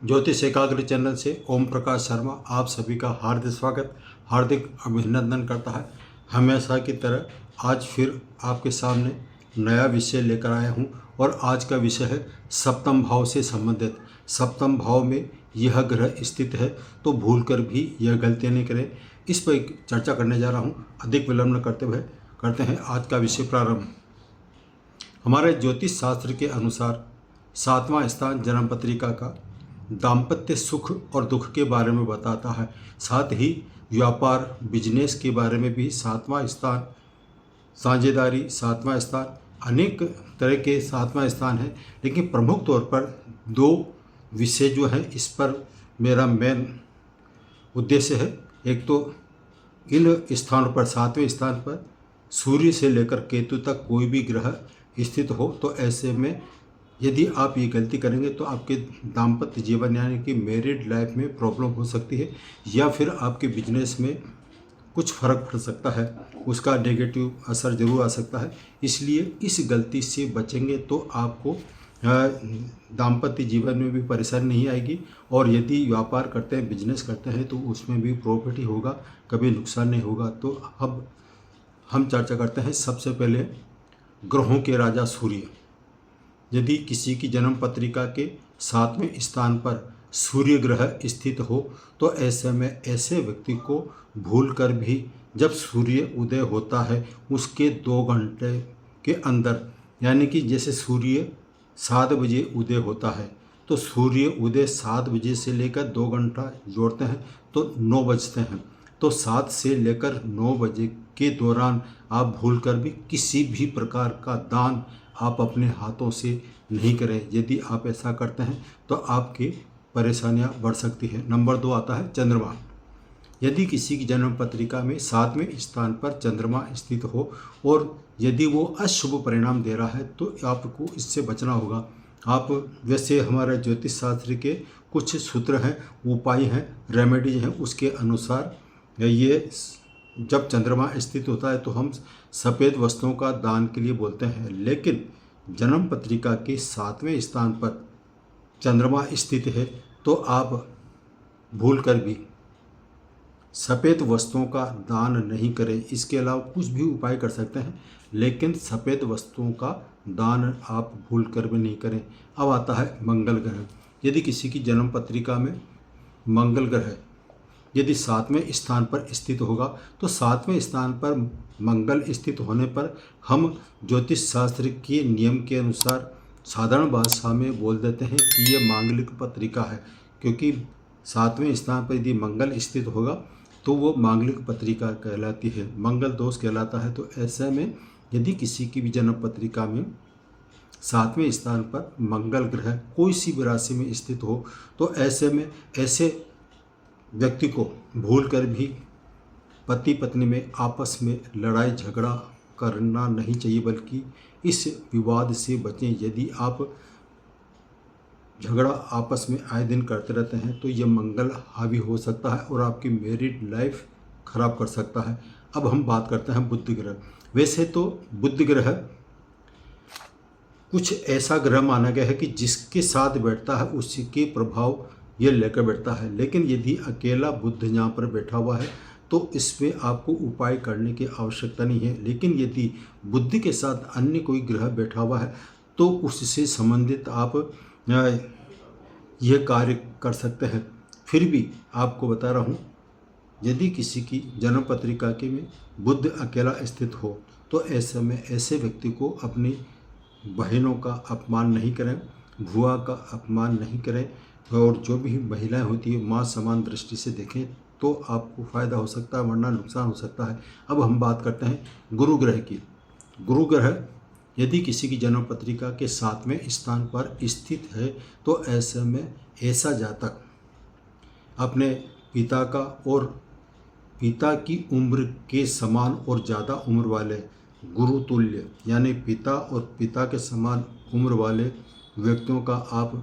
ज्योतिष एकाग्र चैनल से ओम प्रकाश शर्मा आप सभी का हार्दिक स्वागत, हार्दिक अभिनंदन करता है। हमेशा की तरह आज फिर आपके सामने नया विषय लेकर आया हूं और आज का विषय है सप्तम भाव से संबंधित। सप्तम भाव में यह ग्रह स्थित है तो भूलकर भी यह गलतियां नहीं करें, इस पर चर्चा करने जा रहा हूं। अधिक विलंब न करते हुए करते हैं आज का विषय प्रारंभ। हमारे ज्योतिष शास्त्र के अनुसार 7वां स्थान जन्म पत्रिका का दाम्पत्य सुख और दुख के बारे में बताता है। साथ ही व्यापार बिजनेस के बारे में भी 7वां स्थान, साझेदारी 7वां स्थान, अनेक तरह के 7वां स्थान है। लेकिन प्रमुख तौर पर दो विषय जो है इस पर मेरा मेन उद्देश्य है। एक तो इन स्थानों पर 7वें स्थान पर सूर्य से लेकर केतु तक कोई भी ग्रह स्थित हो तो ऐसे में यदि आप ये गलती करेंगे तो आपके दाम्पत्य जीवन यानी कि मैरिड लाइफ में प्रॉब्लम हो सकती है, या फिर आपके बिजनेस में कुछ फर्क पड़ सकता है, उसका नेगेटिव असर जरूर आ सकता है। इसलिए इस गलती से बचेंगे तो आपको दाम्पत्य जीवन में भी परेशानी नहीं आएगी, और यदि व्यापार करते हैं, बिजनेस करते हैं तो उसमें भी प्रॉफिट ही होगा, कभी नुकसान नहीं होगा। तो अब हम चर्चा करते हैं सबसे पहले ग्रहों के राजा सूर्य। यदि किसी की जन्म पत्रिका के 7वें स्थान पर सूर्य ग्रह स्थित हो तो ऐसे में ऐसे व्यक्ति को भूलकर भी जब सूर्य उदय होता है उसके 2 घंटे के अंदर, यानी कि जैसे सूर्य 7 बजे उदय होता है तो सूर्य उदय 7 बजे से लेकर 2 घंटा जोड़ते हैं तो 9 बजते हैं। तो 7 से लेकर 9 बजे के दौरान आप भूलकर भी किसी भी प्रकार का दान आप अपने हाथों से नहीं करें। यदि आप ऐसा करते हैं तो आपकी परेशानियां बढ़ सकती है। नंबर 2 आता है चंद्रमा। यदि किसी की जन्म पत्रिका में 7वें स्थान पर चंद्रमा स्थित हो और यदि वो अशुभ परिणाम दे रहा है तो आपको इससे बचना होगा। आप वैसे हमारे ज्योतिष शास्त्र के कुछ सूत्र हैं, उपाय हैं, रेमेडीज हैं, उसके अनुसार ये जब चंद्रमा स्थित होता है तो हम सफ़ेद वस्तुओं का दान के लिए बोलते हैं। लेकिन जन्म पत्रिका के 7वें स्थान पर चंद्रमा स्थित है तो आप भूलकर भी सफ़ेद वस्तुओं का दान नहीं करें। इसके अलावा कुछ भी उपाय कर सकते हैं, लेकिन सफ़ेद वस्तुओं का दान आप भूलकर भी नहीं करें। अब आता है मंगल ग्रह। यदि किसी की जन्म पत्रिका में मंगल ग्रह यदि 7वें स्थान पर स्थित होगा तो 7वें स्थान पर मंगल स्थित होने पर हम ज्योतिष शास्त्र के नियम के अनुसार साधारण भाषा में बोल देते हैं कि यह मांगलिक पत्रिका है, क्योंकि 7वें स्थान पर यदि मंगल स्थित होगा तो वो मांगलिक पत्रिका कहलाती है, मंगल दोष कहलाता है। तो ऐसे में यदि किसी की भी जन्म पत्रिका में 7वें स्थान पर मंगल ग्रह कोई सी भी राशि में स्थित हो तो ऐसे में ऐसे व्यक्ति को भूलकर भी पति पत्नी में आपस में लड़ाई झगड़ा करना नहीं चाहिए, बल्कि इस विवाद से बचें। यदि आप झगड़ा आपस में आए दिन करते रहते हैं तो यह मंगल हावी हो सकता है और आपकी मैरिड लाइफ खराब कर सकता है। अब हम बात करते हैं बुध ग्रह। वैसे तो बुध ग्रह कुछ ऐसा ग्रह माना गया है कि जिसके साथ बैठता है उसी के प्रभाव ये लेकर बैठता है। लेकिन यदि अकेला बुध यहाँ पर बैठा हुआ है तो इसमें आपको उपाय करने की आवश्यकता नहीं है। लेकिन यदि बुद्धि के साथ अन्य कोई ग्रह बैठा हुआ है तो उससे संबंधित आप यह कार्य कर सकते हैं। फिर भी आपको बता रहा हूँ, यदि किसी की जन्म पत्रिका के में बुध अकेला स्थित हो तो ऐसे में ऐसे व्यक्ति को अपनी बहनों का अपमान नहीं करें, भुआ का अपमान नहीं करें, और जो भी महिलाएं होती है माँ समान दृष्टि से देखें तो आपको फ़ायदा हो सकता है, वरना नुकसान हो सकता है। अब हम बात करते हैं गुरु ग्रह की। गुरु ग्रह यदि किसी की जन्म पत्रिका के 7वें स्थान पर स्थित है तो ऐसे में ऐसा जातक अपने पिता का और पिता की उम्र के समान और ज़्यादा उम्र वाले गुरु तुल्य यानी पिता और पिता के समान उम्र वाले व्यक्तियों का आप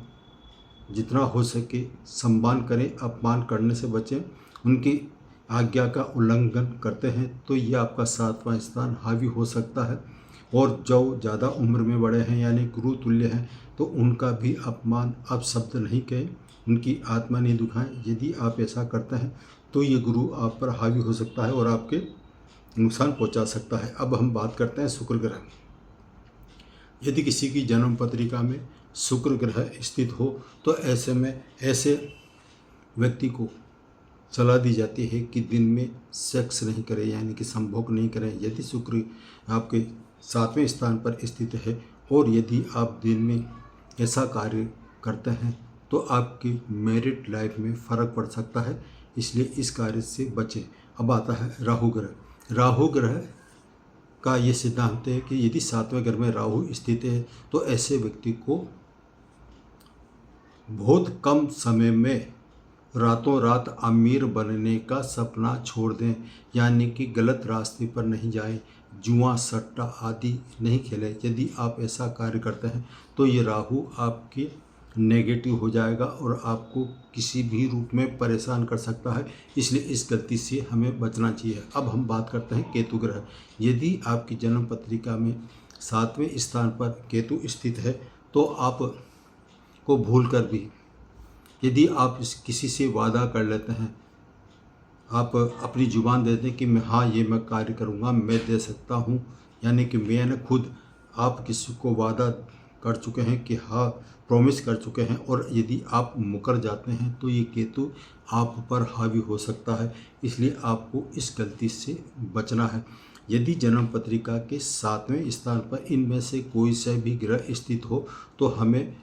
जितना हो सके सम्मान करें, अपमान करने से बचें। उनकी आज्ञा का उल्लंघन करते हैं तो ये आपका 7वां स्थान हावी हो सकता है। और जो ज़्यादा उम्र में बड़े हैं यानी गुरु तुल्य हैं तो उनका भी अपमान अब शब्द नहीं कहें, उनकी आत्मा नहीं दुखाएं। यदि आप ऐसा करते हैं तो ये गुरु आप पर हावी हो सकता है और आपके नुकसान पहुंचा सकता है। अब हम बात करते हैं शुक्र ग्रह। यदि किसी की जन्म पत्रिका में शुक्र ग्रह स्थित हो तो ऐसे में ऐसे व्यक्ति को सलाह दी जाती है कि दिन में सेक्स नहीं करें, यानी कि संभोग नहीं करें। यदि शुक्र आपके 7वें स्थान पर स्थित है और यदि आप दिन में ऐसा कार्य करते हैं तो आपकी मैरिड लाइफ में फ़र्क पड़ सकता है, इसलिए इस कार्य से बचें। अब आता है राहु ग्रह। राहु ग्रह का ये सिद्धांत है कि यदि 7वें घर में राहु स्थित है तो ऐसे व्यक्ति को बहुत कम समय में रातों रात अमीर बनने का सपना छोड़ दें, यानी कि गलत रास्ते पर नहीं जाएं, जुआ सट्टा आदि नहीं खेलें। यदि आप ऐसा कार्य करते हैं तो ये राहु आपके नेगेटिव हो जाएगा और आपको किसी भी रूप में परेशान कर सकता है, इसलिए इस गलती से हमें बचना चाहिए। अब हम बात करते हैं केतु ग्रह। यदि आपकी जन्म पत्रिका में 7वें स्थान पर केतु स्थित है तो आप को भूल कर भी यदि आप किसी से वादा कर लेते हैं, आप अपनी जुबान देते हैं कि मैं कार्य करूँगा, मैं दे सकता हूँ, यानी कि मैंने खुद आप किसी को वादा कर चुके हैं कि हाँ प्रॉमिस कर चुके हैं, और यदि आप मुकर जाते हैं तो ये केतु आप पर हावी हो सकता है, इसलिए आपको इस गलती से बचना है। यदि जन्म पत्रिका के 7वें स्थान पर इनमें से कोई से भी ग्रह स्थित हो तो हमें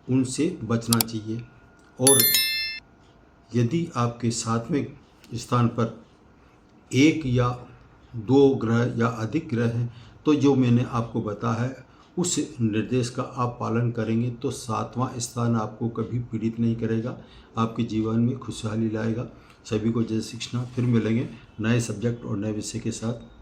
उनसे बचना चाहिए। और यदि आपके 7वें स्थान पर 1 या 2 ग्रह या अधिक ग्रह हैं तो जो मैंने आपको बताया है उस निर्देश का आप पालन करेंगे तो 7वां स्थान आपको कभी पीड़ित नहीं करेगा, आपके जीवन में खुशहाली लाएगा। सभी को जय श्री कृष्ण। फिर मिलेंगे नए सब्जेक्ट और नए विषय के साथ।